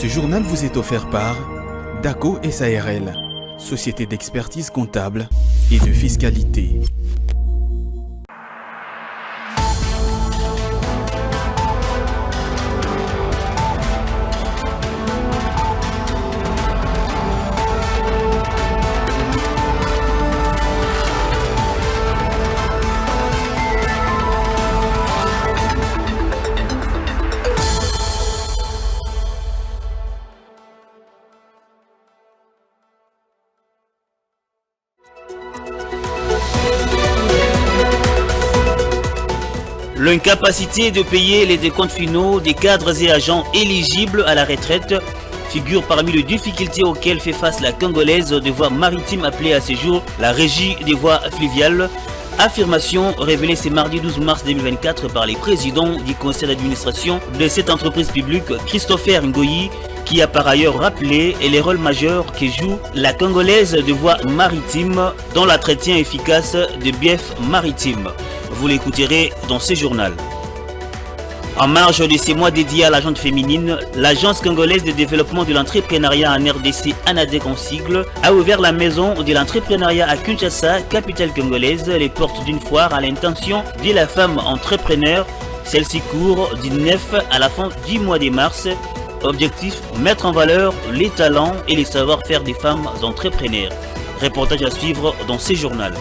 Ce journal vous est offert par DACO SARL, société d'expertise comptable et de fiscalité. L'incapacité de payer les décomptes finaux des cadres et agents éligibles à la retraite figure parmi les difficultés auxquelles fait face la Congolaise des voies maritimes appelée à ce jour la Régie des voies fluviales. Affirmation révélée ce mardi 12 mars 2024 par les présidents du conseil d'administration de cette entreprise publique, Christopher Ngoyi, qui a par ailleurs rappelé les rôles majeurs que joue la Congolaise de voies maritimes dans l'entretien efficace des biefs maritimes. Vous l'écouterez dans ce journal. En marge de ces mois dédiés à la gente féminine, l'Agence congolaise de développement de l'entrepreneuriat en RDC, ANADEC en sigle, a ouvert la maison de l'entrepreneuriat à Kinshasa, capitale congolaise, les portes d'une foire à l'intention de la femme entrepreneur. Celle-ci court du 9 à la fin du mois de mars. Objectif, mettre en valeur les talents et les savoir-faire des femmes entrepreneurs. Reportage à suivre dans ce journal.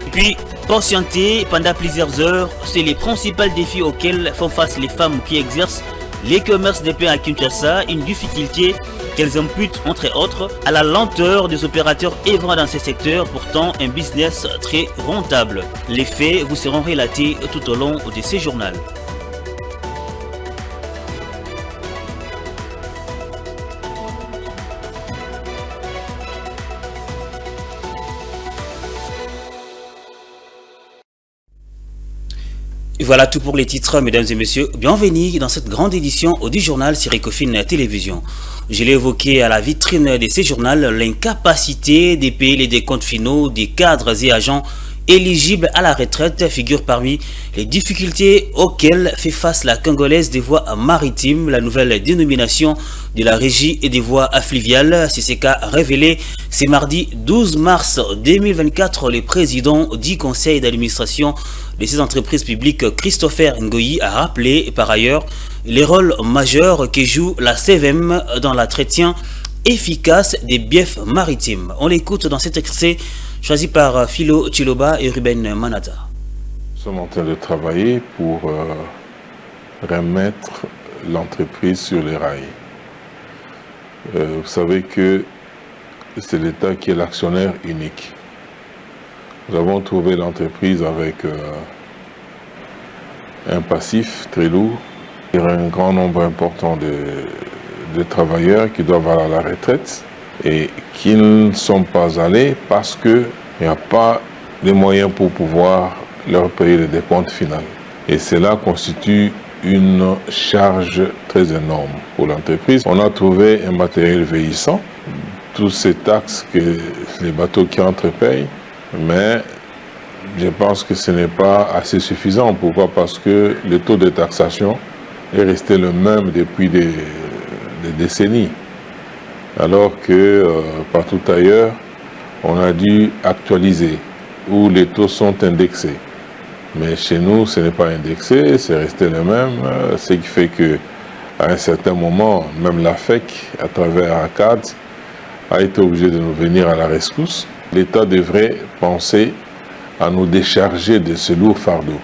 Et puis, patienter pendant plusieurs heures, c'est les principaux défis auxquels font face les femmes qui exercent les commerces de pain à Kinshasa, une difficulté qu'elles imputent entre autres à la lenteur des opérateurs œuvrant dans ces secteurs, pourtant un business très rentable. Les faits vous seront relatés tout au long de ce journal. Et voilà tout pour les titres, mesdames et messieurs. Bienvenue dans cette grande édition du journal sur Ecofin Télévision. Je l'ai évoqué à la vitrine de ce journal, l'incapacité de payer les décomptes finaux des cadres et agents éligibles à la retraite figure parmi les difficultés auxquelles fait face la Congolaise des voies maritimes, la nouvelle dénomination de la Régie et des voies fluviales. C'est ce qu'a révélé ce mardi 12 mars 2024 le président du conseil d'administration de ces entreprises publiques, Christopher Ngoyi, a rappelé par ailleurs les rôles majeurs que joue la CVM dans l'entretien efficace des biefs maritimes. On l'écoute dans cet extrait choisi par Philo Chiloba et Ruben Manata. Nous sommes en train de travailler pour remettre l'entreprise sur les rails. Vous savez que c'est l'État qui est l'actionnaire unique. Nous avons trouvé l'entreprise avec un passif très lourd. Il y a un grand nombre important de travailleurs qui doivent aller à la retraite et qui ne sont pas allés parce qu'il n'y a pas les moyens pour pouvoir leur payer le décompte final. Et cela constitue une charge très énorme pour l'entreprise. On a trouvé un matériel vieillissant, toutes ces taxes que les bateaux qui entrent payent, mais je pense que ce n'est pas assez suffisant. Pourquoi? Parce que le taux de taxation est resté le même depuis des décennies. Alors que partout ailleurs, on a dû actualiser, où les taux sont indexés. Mais chez nous, ce n'est pas indexé, c'est resté le même, ce qui fait qu'à un certain moment, même la FEC, à travers ACAD, a été obligée de nous venir à la rescousse. L'État devrait penser à nous décharger de ce lourd fardeau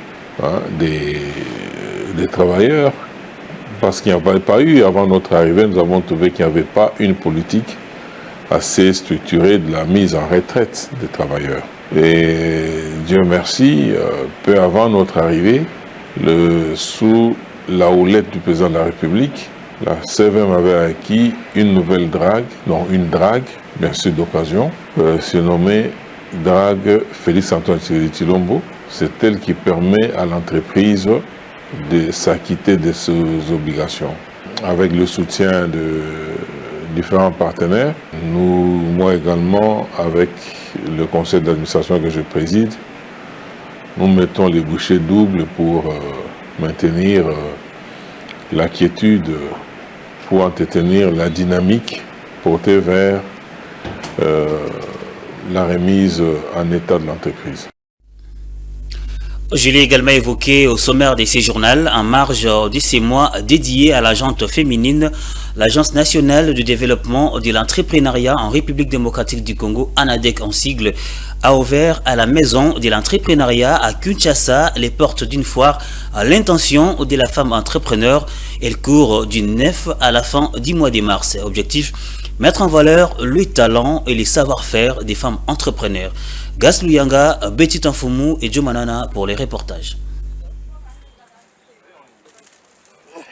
des travailleurs, parce qu'il n'y avait pas eu, avant notre arrivée, nous avons trouvé qu'il n'y avait pas une politique assez structurée de la mise en retraite des travailleurs. Et Dieu merci, peu avant notre arrivée, sous la houlette du président de la République, la CVM avait acquis une nouvelle drague, une drague, bien sûr d'occasion, surnommée drague Félix-Antoine Tshisekedi-Tshilombo. C'est elle qui permet à l'entreprise de s'acquitter de ses obligations. Avec le soutien de différents partenaires, moi également, avec le conseil d'administration que je préside, nous mettons les bouchées doubles pour maintenir la quiétude pour entretenir la dynamique portée vers la remise en état de l'entreprise. Je l'ai également évoqué au sommaire de ces journaux en marge de ces mois dédiés à la gente féminine. L'Agence nationale de développement de l'entrepreneuriat en République démocratique du Congo, ANADEC en sigle, a ouvert à la maison de l'entrepreneuriat à Kinshasa les portes d'une foire à l'intention de la femme entrepreneur. Elle court du 9 à la fin du mois de mars. Objectif, mettre en valeur le talent et les savoir-faire des femmes entrepreneurs. Gas Luyanga, Betty Tanfumu et Joe Manana pour les reportages.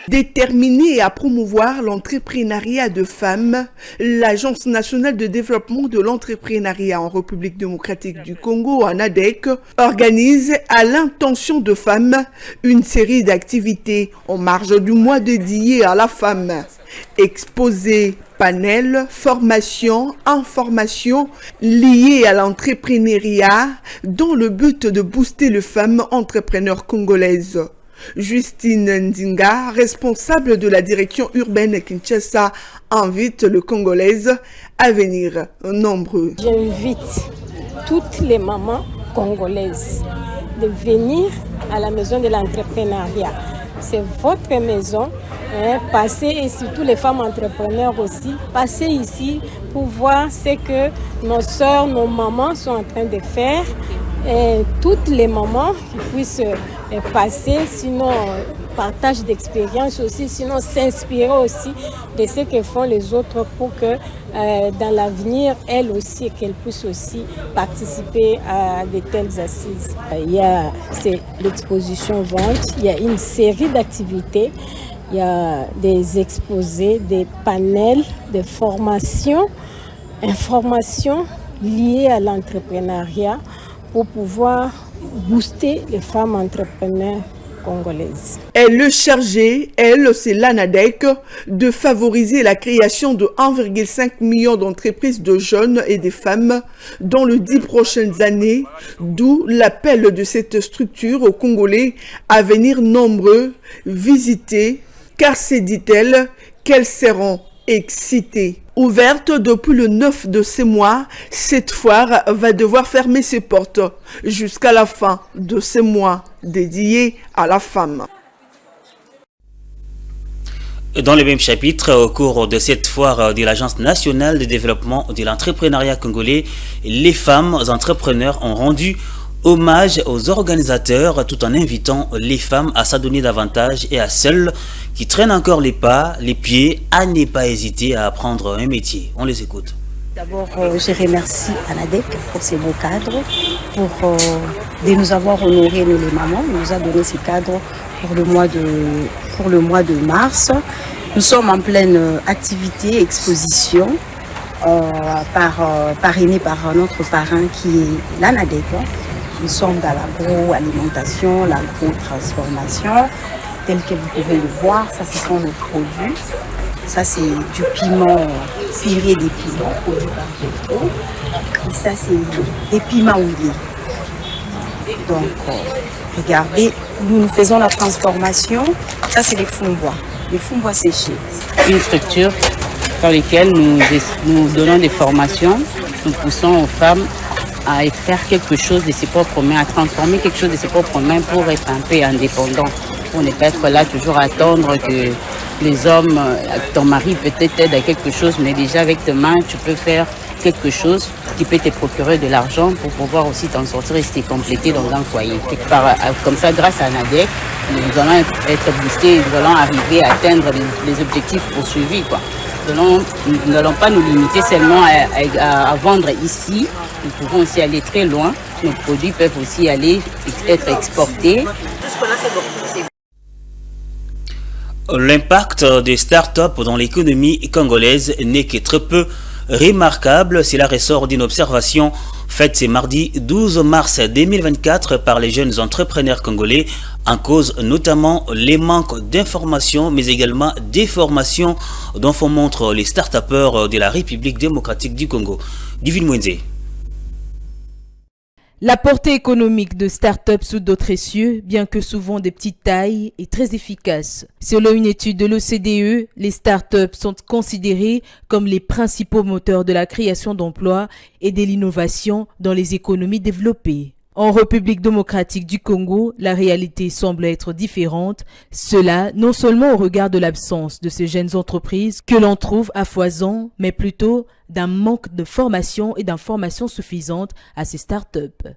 Déterminée à promouvoir l'entrepreneuriat de femmes, l'Agence nationale de développement de l'entrepreneuriat en République démocratique du Congo, ANADEC, organise à l'intention de femmes une série d'activités en marge du mois dédié à la femme. Exposés, panels, formations, informations liées à l'entrepreneuriat dans le but de booster les femmes entrepreneurs congolaises. Justine Ndinga, responsable de la direction urbaine Kinshasa, invite les Congolaises à venir nombreux. J'invite toutes les mamans congolaises de venir à la maison de l'entrepreneuriat. C'est votre maison. Passez, et surtout les femmes entrepreneurs aussi, passez ici pour voir ce que nos sœurs, nos mamans sont en train de faire. Et toutes les mamans qui puissent passer, sinon partage d'expérience aussi, sinon s'inspirer aussi de ce que font les autres pour que dans l'avenir, elles aussi, qu'elles puissent aussi participer à de telles assises. Il y a l'exposition vente, il y a une série d'activités, il y a des exposés, des panels, des formations, informations liées à l'entrepreneuriat pour pouvoir booster les femmes entrepreneurs congolaises. Elle est chargée, c'est l'ANADEC, de favoriser la création de 1,5 million d'entreprises de jeunes et de femmes dans les 10 prochaines années, d'où l'appel de cette structure aux Congolais à venir nombreux visiter, car c'est, dit-elle, qu'elles seront excitées. Ouverte depuis le 9 de ce mois, cette foire va devoir fermer ses portes jusqu'à la fin de ce mois dédié à la femme. Dans le même chapitre, au cours de cette foire de l'Agence nationale de développement de l'entrepreneuriat congolais, les femmes entrepreneurs ont rendu hommage aux organisateurs tout en invitant les femmes à s'adonner davantage et à celles qui traînent encore les pieds, à ne pas hésiter à apprendre un métier. On les écoute. D'abord, je remercie ANADEC pour ces beaux cadres, pour de nous avoir honorés, nous les mamans. Il nous a donné ces cadres pour le mois de mars. Nous sommes en pleine activité, exposition, parrainée par notre parrain qui est l'ANADEC. Nous sommes dans l'agroalimentation, l'agro-transformation, tel que vous pouvez le voir. Ça, ce sont nos produits. Ça, c'est du piment, purée des piments, produit par Jeffco. Et ça, c'est des piments huilés. Donc, regardez, nous faisons la transformation. Ça, c'est les fumbois séchés. Une structure dans laquelle nous donnons des formations. Nous poussons aux femmes à faire quelque chose de ses propres mains, à transformer quelque chose de ses propres mains pour être un peu indépendant, pour ne pas être là toujours à attendre que les hommes, ton mari peut-être t'aide à quelque chose, mais déjà avec tes mains, tu peux faire quelque chose qui peut te procurer de l'argent pour pouvoir aussi t'en sortir et te compléter dans un foyer. Comme ça, grâce à ANADEC, nous allons être boostés, nous allons arriver à atteindre les objectifs poursuivis, quoi. Nous n'allons pas nous limiter seulement à vendre ici. Nous pouvons aussi aller très loin. Nos produits peuvent aussi être exportés. L'impact des startups dans l'économie congolaise n'est que très peu remarquable. Cela ressort d'une observation faite ce mardi 12 mars 2024 par les jeunes entrepreneurs congolais, en cause notamment les manques d'informations mais également des formations dont font montre les start-upers de la République démocratique du Congo. Divine Mwenze. La portée économique de start-up sous d'autres cieux, bien que souvent de petite taille, est très efficace. Selon une étude de l'OCDE, les start-up sont considérées comme les principaux moteurs de la création d'emplois et de l'innovation dans les économies développées. En République démocratique du Congo, la réalité semble être différente. Cela non seulement au regard de l'absence de ces jeunes entreprises que l'on trouve à foison, mais plutôt d'un manque de formation et d'information suffisante à ces startups.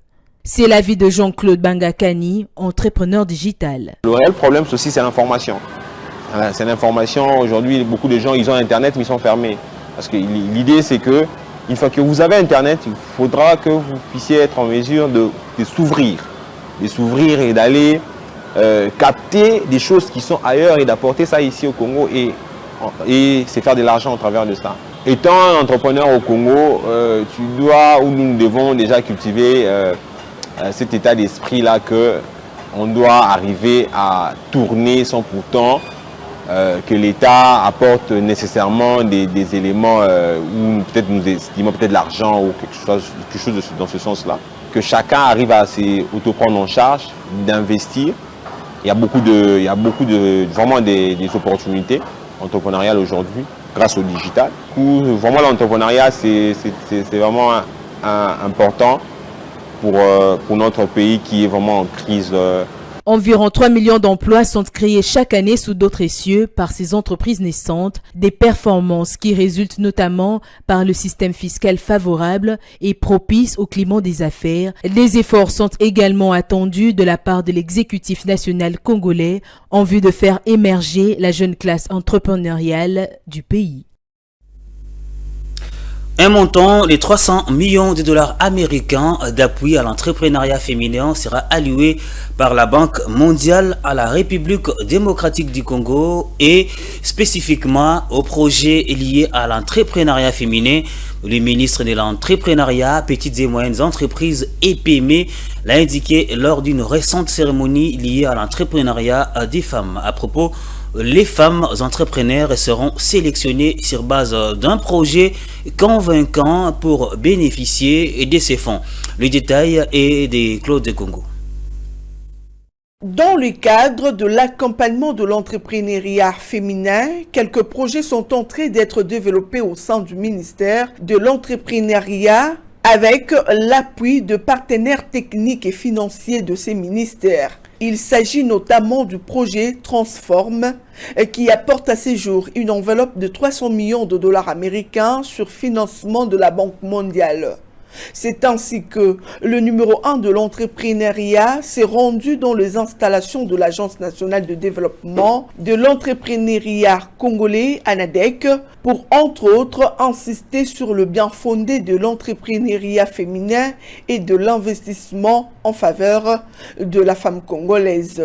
C'est l'avis de Jean-Claude Bangakani, entrepreneur digital. Le réel problème aussi, c'est l'information. C'est l'information. Aujourd'hui, beaucoup de gens, ils ont Internet, mais ils sont fermés. Parce que l'idée, c'est que une fois que vous avez Internet, il faudra que vous puissiez être en mesure de s'ouvrir et d'aller capter des choses qui sont ailleurs et d'apporter ça ici au Congo et c'est faire de l'argent au travers de ça. Étant un entrepreneur au Congo, nous devons déjà cultiver cet état d'esprit-là qu'on doit arriver à tourner sans pourtant que l'État apporte nécessairement des éléments où peut-être nous estimons peut-être l'argent ou quelque chose dans ce sens-là. Que chacun arrive à s'auto-prendre en charge, d'investir. Il y a beaucoup vraiment des opportunités entrepreneuriales aujourd'hui grâce au digital. Vraiment l'entrepreneuriat c'est vraiment important pour notre pays qui est vraiment en crise. Environ 3 millions d'emplois sont créés chaque année sous d'autres cieux par ces entreprises naissantes, des performances qui résultent notamment par le système fiscal favorable et propice au climat des affaires. Des efforts sont également attendus de la part de l'exécutif national congolais en vue de faire émerger la jeune classe entrepreneuriale du pays. Un montant de 300 millions de dollars américains d'appui à l'entrepreneuriat féminin sera alloué par la Banque mondiale à la République démocratique du Congo et spécifiquement aux projets liés à l'entrepreneuriat féminin. Le ministre de l'entrepreneuriat, petites et moyennes entreprises et PME l'a indiqué lors d'une récente cérémonie liée à l'entrepreneuriat des femmes. À propos, les femmes entrepreneurs seront sélectionnées sur base d'un projet convaincant pour bénéficier de ces fonds. Le détail est de Claude Congo. Dans le cadre de l'accompagnement de l'entrepreneuriat féminin, quelques projets sont en train d'être développés au sein du ministère de l'entrepreneuriat avec l'appui de partenaires techniques et financiers de ces ministères. Il s'agit notamment du projet Transform qui apporte à ce jour une enveloppe de 300 millions de dollars américains sur financement de la Banque mondiale. C'est ainsi que le numéro 1 de l'entrepreneuriat s'est rendu dans les installations de l'Agence nationale de développement de l'entrepreneuriat congolais, ANADEC, pour entre autres insister sur le bien fondé de l'entrepreneuriat féminin et de l'investissement en faveur de la femme congolaise.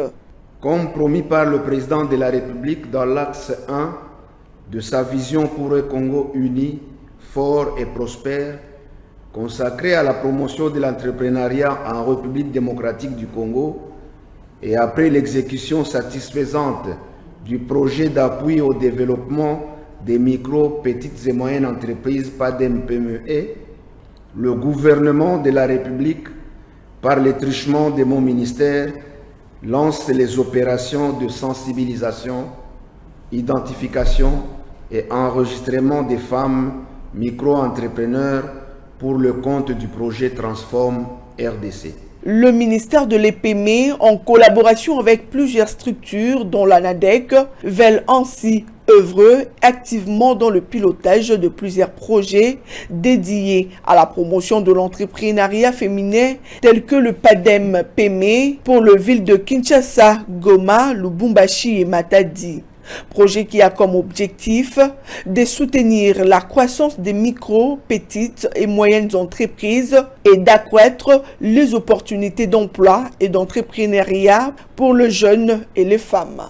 Comme promis par le président de la République dans l'axe 1 de sa vision pour un Congo uni, fort et prospère, consacré à la promotion de l'entrepreneuriat en République démocratique du Congo et après l'exécution satisfaisante du projet d'appui au développement des micro, petites et moyennes entreprises PADEM-PME, le gouvernement de la République, par le truchement de mon ministère, lance les opérations de sensibilisation, identification et enregistrement des femmes micro-entrepreneurs pour le compte du projet Transform RDC. Le ministère de l'EPME, en collaboration avec plusieurs structures dont l'ANADEC, veulent ainsi œuvrer activement dans le pilotage de plusieurs projets dédiés à la promotion de l'entrepreneuriat féminin tels que le PADEM-PME pour les villes de Kinshasa, Goma, Lubumbashi et Matadi. Projet qui a comme objectif de soutenir la croissance des micro, petites et moyennes entreprises et d'accroître les opportunités d'emploi et d'entrepreneuriat pour les jeunes et les femmes.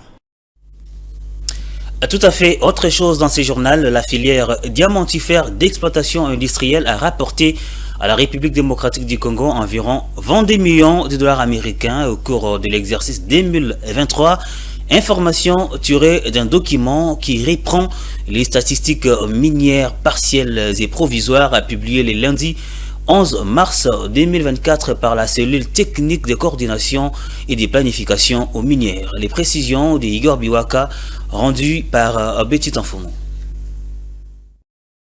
Tout à fait. Autre chose dans ce journal, la filière diamantifère d'exploitation industrielle a rapporté à la République démocratique du Congo environ 22 millions de dollars américains au cours de l'exercice 2023. Information tirée d'un document qui reprend les statistiques minières partielles et provisoires publiées le lundi 11 mars 2024 par la cellule technique de coordination et de planification aux minières. Les précisions de Igor Biwaka rendues par Betty Tanfoumou.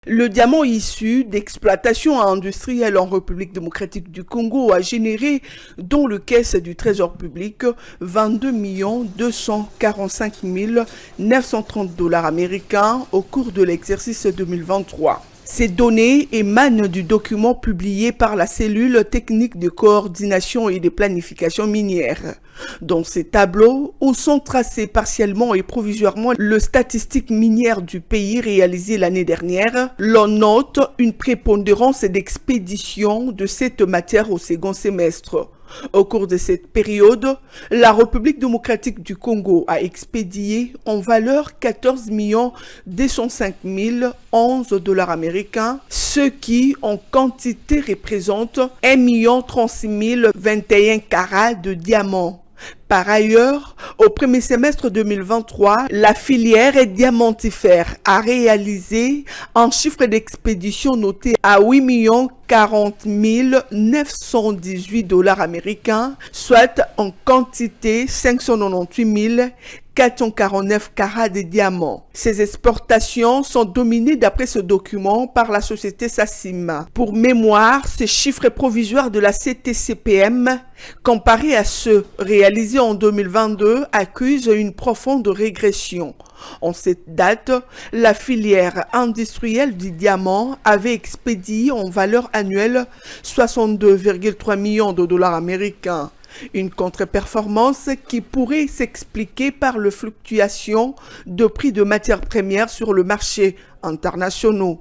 Le diamant issu d'exploitation industrielle en République démocratique du Congo a généré, dans le caisse du Trésor public, 22 245 930 $ américains au cours de l'exercice 2023. Ces données émanent du document publié par la cellule technique de coordination et de planification minière. Dans ces tableaux, où sont tracés partiellement et provisoirement les statistiques minières du pays réalisées l'année dernière, l'on note une prépondérance d'expédition de cette matière au second semestre. Au cours de cette période, la République démocratique du Congo a expédié en valeur 14 205 011 $ américains, ce qui en quantité représente 1 036 021 carats de diamants. Par ailleurs, au premier semestre 2023, la filière diamantifère a réalisé un chiffre d'expédition noté à 8 040 918 $ américains, soit en quantité 598 449 carats de diamants. Ces exportations sont dominées d'après ce document par la société Sassima. Pour mémoire, ces chiffres provisoires de la CTCPM, comparés à ceux réalisés en 2022, accusent une profonde régression. En cette date, la filière industrielle du diamant avait expédié en valeur annuelle 62,3 millions de $ américains. Une contre-performance qui pourrait s'expliquer par les fluctuations de prix de matières premières sur le marché international.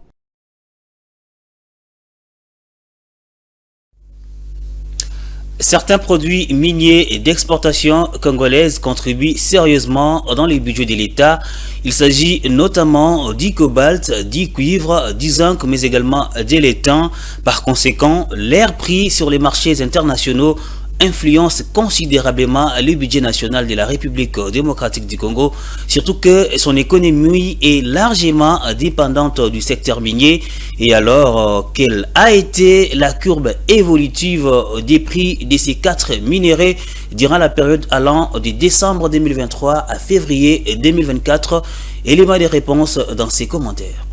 Certains produits miniers et d'exportation congolaises contribuent sérieusement dans les budgets de l'État. Il s'agit notamment du cobalt, du cuivre, du zinc, mais également de l'étain. Par conséquent, leur prix sur les marchés internationaux influence considérablement le budget national de la République démocratique du Congo, surtout que son économie est largement dépendante du secteur minier. Et alors, quelle a été la courbe évolutive des prix de ces 4 minéraux durant la période allant de décembre 2023 à février 2024? Élément de réponse dans ces commentaires.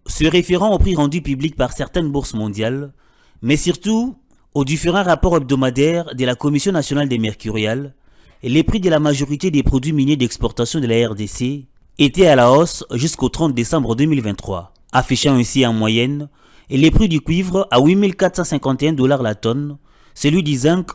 Se référant au prix rendu public par certaines bourses mondiales, mais surtout aux différents rapports hebdomadaires de la Commission nationale des mercuriales, les prix de la majorité des produits miniers d'exportation de la RDC étaient à la hausse jusqu'au 30 décembre 2023, affichant ainsi en moyenne les prix du cuivre à 8 451 $ la tonne, celui du zinc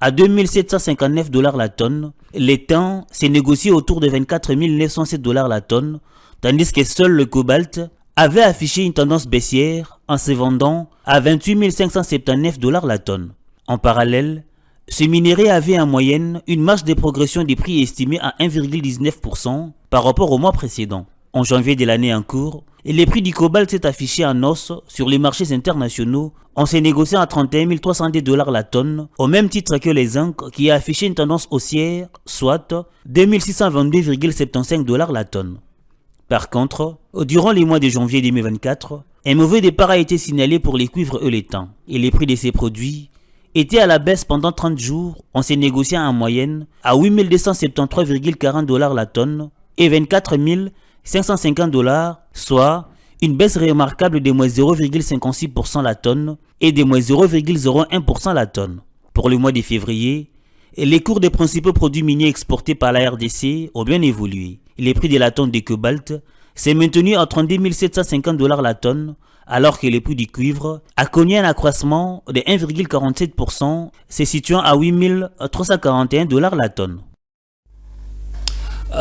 à 2 759 $ la tonne, l'étain s'est négocié autour de 24 907 $ la tonne, tandis que seul le cobalt avait affiché une tendance baissière en se vendant à 28 579 $ la tonne. En parallèle, ce minerai avait en moyenne une marge de progression des prix estimée à 1,19% par rapport au mois précédent. En janvier de l'année en cours, les prix du cobalt s'est affiché en hausse sur les marchés internationaux en se négociant à 31 302 $ la tonne, au même titre que les zinc qui a affiché une tendance haussière, soit 2622,75 $ la tonne. Par contre, durant les mois de janvier 2024, un mauvais départ a été signalé pour les cuivres et l'étain, et les prix de ces produits étaient à la baisse pendant 30 jours en se négociant en moyenne à 8 273,40 $ la tonne et 24 550 $, soit une baisse remarquable de moins 0,56% la tonne et de moins 0,01% la tonne. Pour le mois de février, les cours des principaux produits miniers exportés par la RDC ont bien évolué. Les prix de la tonne de cobalt s'est maintenu à 32 750 $ la tonne, alors que le prix du cuivre a connu un accroissement de 1,47%, se situant à 8 341 $ la tonne.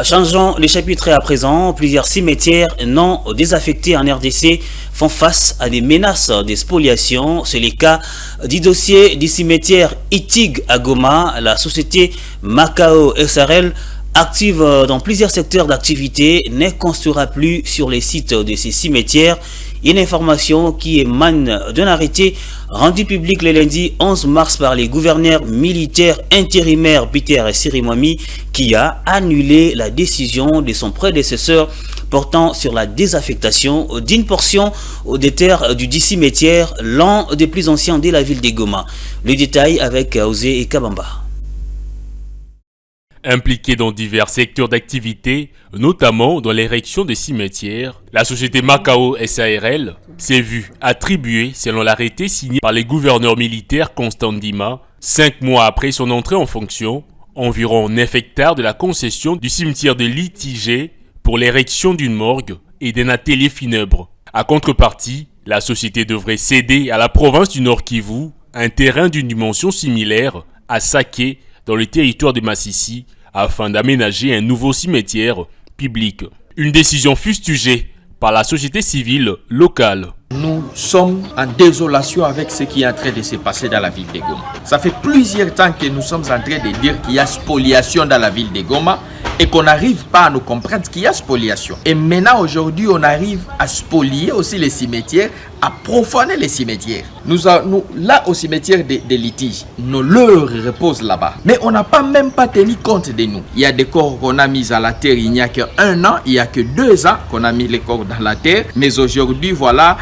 Changeons les chapitres à présent. Plusieurs cimetières non désaffectés en RDC font face à des menaces de spoliation. C'est le cas du dossier du cimetière Itig à Goma. La société Macao SRL, active dans plusieurs secteurs d'activité, ne construira plus sur les sites de ces cimetières. Une information qui émane d'un arrêté rendu public le lundi 11 mars par les gouverneurs militaires intérimaires Peter Sirimwami, qui a annulé la décision de son prédécesseur portant sur la désaffectation d'une portion des terres du dit cimetière, l'un des plus anciens de la ville de Goma. Le détail avec Osé et Kabamba. Impliquée dans divers secteurs d'activité, notamment dans l'érection des cimetières, la société Macao SARL s'est vue attribuer, selon l'arrêté signé par les gouverneurs militaires Constant Ndima, 5 mois après son entrée en fonction, environ 9 hectares de la concession du cimetière de Litigé pour l'érection d'une morgue et d'un atelier funèbre. À contrepartie, la société devrait céder à la province du Nord Kivu un terrain d'une dimension similaire à Saké dans le territoire de Massissi afin d'aménager un nouveau cimetière public. Une décision fustigée par la société civile locale. Nous sommes en désolation avec ce qui est en train de se passer dans la ville de Goma. Ça fait plusieurs temps que nous sommes en train de dire qu'il y a spoliation dans la ville de Goma et qu'on n'arrive pas à nous comprendre qu'il y a spoliation. Et maintenant, aujourd'hui, on arrive à spolier aussi les cimetières, à profaner les cimetières. Nous, là, au cimetière des litiges, nos leurs reposent là-bas. Mais on n'a même pas tenu compte de nous. Il y a des corps qu'on a mis à la terre il n'y a qu'1 an, il n'y a que 2 ans qu'on a mis les corps dans la terre. Mais aujourd'hui, voilà,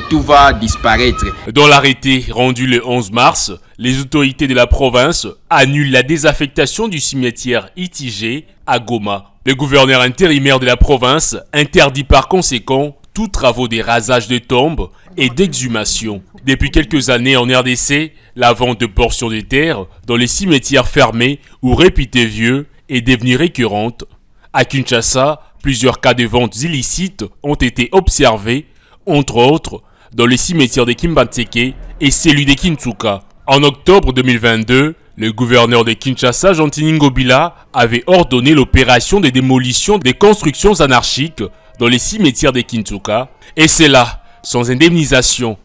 tout va disparaître. Dans l'arrêté rendu le 11 mars, les autorités de la province annulent la désaffectation du cimetière Itigé à Goma. Le gouverneur intérimaire de la province interdit par conséquent tous travaux de rasage de tombes et d'exhumation. Depuis quelques années en RDC, la vente de portions de terre dans les cimetières fermés ou réputés vieux est devenue récurrente. À Kinshasa, plusieurs cas de ventes illicites ont été observés, entre autres dans les cimetières de Kimbantseke et celui de Kintsuka. En octobre 2022, le gouverneur de Kinshasa, Jean-Tini Ngobila, avait ordonné l'opération de démolition des constructions anarchiques dans les cimetières de Kintsuka, et c'est là, sans indemnisation.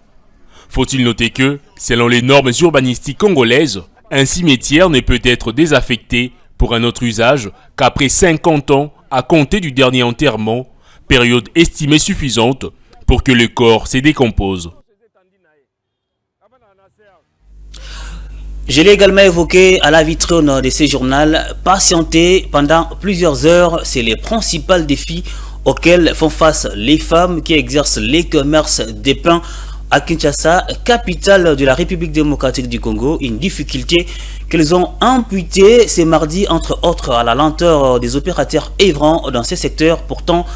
Faut-il noter que, selon les normes urbanistiques congolaises, un cimetière ne peut être désaffecté pour un autre usage qu'après 50 ans à compter du dernier enterrement, période estimée suffisante pour que le corps se décompose. Je l'ai également évoqué à la vitrine de ce journal. Patienter pendant plusieurs heures, c'est les principaux défis auxquels font face les femmes qui exercent les commerces des pains à Kinshasa, capitale de la République démocratique du Congo. Une difficulté qu'elles ont imputée ce mardi, entre autres, à la lenteur des opérateurs œuvrant dans ces secteurs, portant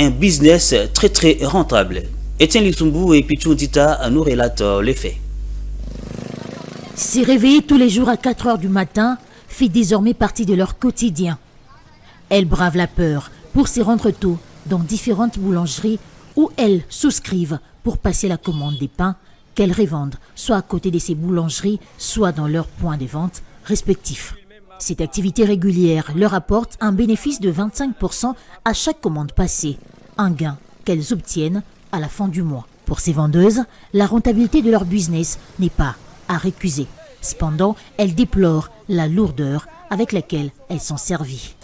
un business très rentable. Etienne Lissumbu et Pichou Dita nous relatent les faits. Se réveiller tous les jours à 4 heures du matin fait désormais partie de leur quotidien. Elles bravent la peur pour se rendre tôt dans différentes boulangeries où elles souscrivent pour passer la commande des pains qu'elles revendent soit à côté de ces boulangeries, soit dans leurs points de vente respectifs. Cette activité régulière leur apporte un bénéfice de 25% à chaque commande passée, un gain qu'elles obtiennent à la fin du mois. Pour ces vendeuses, la rentabilité de leur business n'est pas à récuser. Cependant, elles déplorent la lourdeur avec laquelle elles sont servies.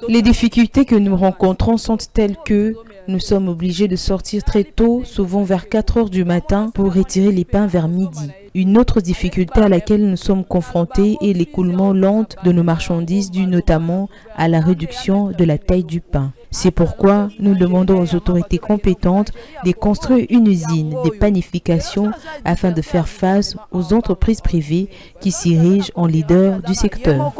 Les difficultés que nous rencontrons sont telles que nous sommes obligés de sortir très tôt, souvent vers 4 heures du matin, pour retirer les pains vers midi. Une autre difficulté à laquelle nous sommes confrontés est l'écoulement lent de nos marchandises dû notamment à la réduction de la taille du pain. C'est pourquoi nous demandons aux autorités compétentes de construire une usine de panification afin de faire face aux entreprises privées qui s'érigent en leader du secteur.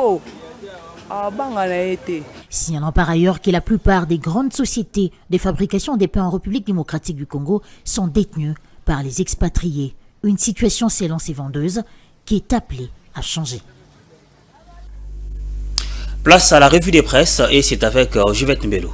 Signalant par ailleurs que la plupart des grandes sociétés de fabrication des pains en République démocratique du Congo sont détenues par les expatriés. Une situation selon ces vendeuses qui est appelée à changer. Place à la revue des presses et c'est avec Juvette Mbelo.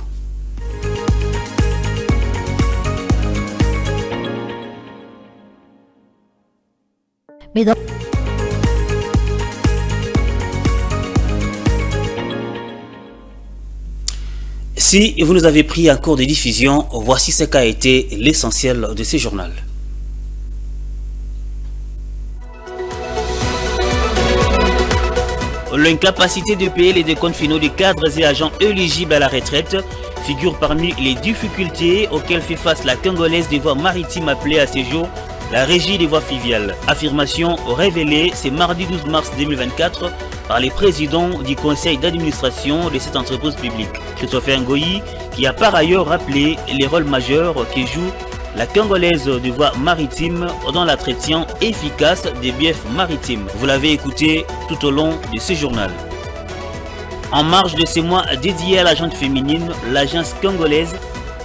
Si vous nous avez pris en cours de diffusion, voici ce qu'a été l'essentiel de ce journal. L'incapacité de payer les décomptes finaux des cadres et agents éligibles à la retraite figure parmi les difficultés auxquelles fait face la Congolaise des voies maritimes appelée à ce jour la Régie des voies fluviales. Affirmation révélée ce mardi 12 mars 2024 par les présidents du conseil d'administration de cette entreprise publique. Christopher Ngoyi, qui a par ailleurs rappelé les rôles majeurs que joue la Congolaise de voies maritimes dans l'entretien efficace des biefs maritimes. Vous l'avez écouté tout au long de ce journal. En marge de ce mois dédié à la gente féminine, l'agence congolaise,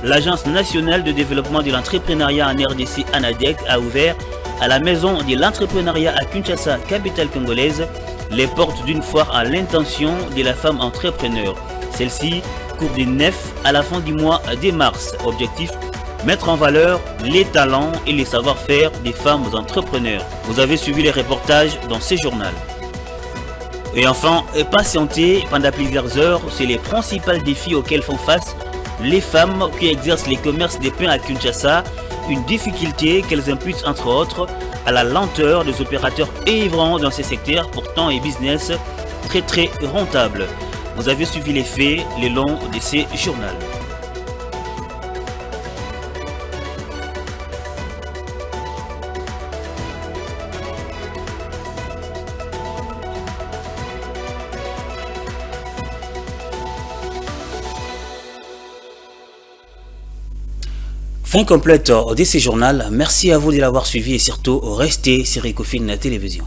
l'Agence nationale de développement de l'entrepreneuriat en RDC ANADEC a ouvert à la maison de l'entrepreneuriat à Kinshasa, capitale congolaise, les portes d'une foire à l'intention de la femme entrepreneur. Celle-ci court du 9 à la fin du mois de mars. Objectif: mettre en valeur les talents et les savoir-faire des femmes entrepreneurs. Vous avez suivi les reportages dans ce journal. Et enfin, patienter pendant plusieurs heures, c'est les principaux défis auxquels font face les femmes qui exercent les commerces des pains à Kinshasa, une difficulté qu'elles imputent entre autres à la lenteur des opérateurs œuvrant dans ces secteurs pourtant et business très rentable. Vous avez suivi les faits le long de ces journaux. Fin complète de ce journal. Merci à vous de l'avoir suivi et surtout restez sur Ecofin Télévision.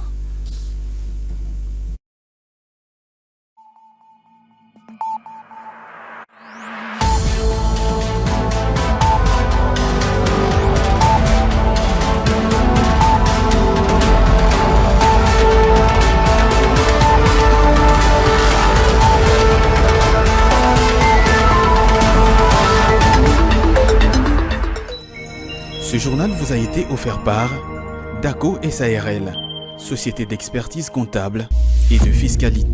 Ce journal vous a été offert par DACO SARL, société d'expertise comptable et de fiscalité.